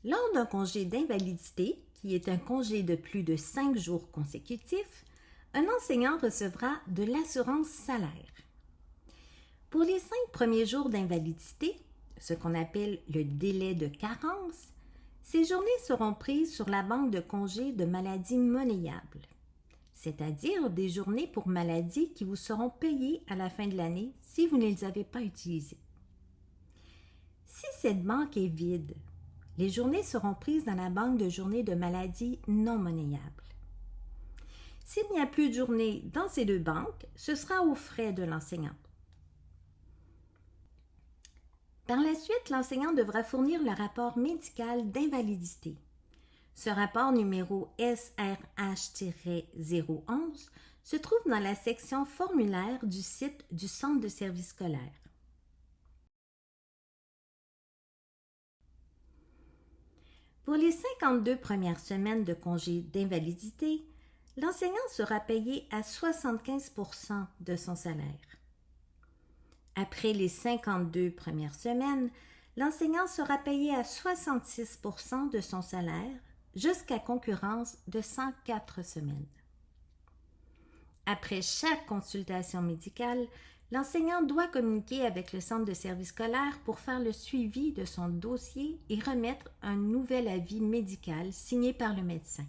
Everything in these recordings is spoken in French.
Lors d'un congé d'invalidité, qui est un congé de plus de 5 jours consécutifs, un enseignant recevra de l'assurance salaire. Pour les 5 premiers jours d'invalidité, ce qu'on appelle le délai de carence, ces journées seront prises sur la banque de congés de maladie monnayable, c'est-à-dire des journées pour maladie qui vous seront payées à la fin de l'année si vous ne les avez pas utilisées. Si cette banque est vide, les journées seront prises dans la banque de journées de maladie non monnayables. S'il n'y a plus de journées dans ces deux banques, ce sera aux frais de l'enseignant. Par la suite, l'enseignant devra fournir le rapport médical d'invalidité. Ce rapport numéro SRH-011 se trouve dans la section formulaire du site du Centre de services scolaires. Pour les 52 premières semaines de congé d'invalidité, l'enseignant sera payé à 75% de son salaire. Après les 52 premières semaines, l'enseignant sera payé à 66% de son salaire jusqu'à concurrence de 104 semaines. Après chaque consultation médicale, l'enseignant doit communiquer avec le centre de services scolaires pour faire le suivi de son dossier et remettre un nouvel avis médical signé par le médecin.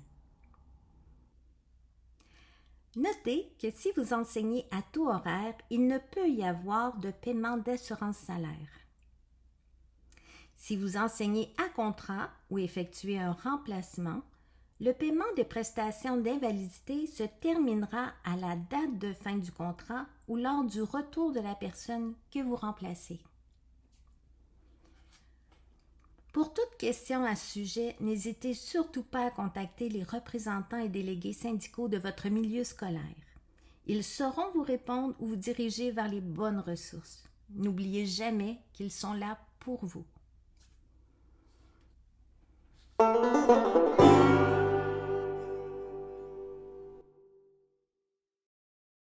Notez que si vous enseignez à taux horaire, il ne peut y avoir de paiement d'assurance salaire. Si vous enseignez à contrat ou effectuez un remplacement, le paiement des prestations d'invalidité se terminera à la date de fin du contrat ou lors du retour de la personne que vous remplacez. Pour toute question à ce sujet, n'hésitez surtout pas à contacter les représentants et délégués syndicaux de votre milieu scolaire. Ils sauront vous répondre ou vous diriger vers les bonnes ressources. N'oubliez jamais qu'ils sont là pour vous.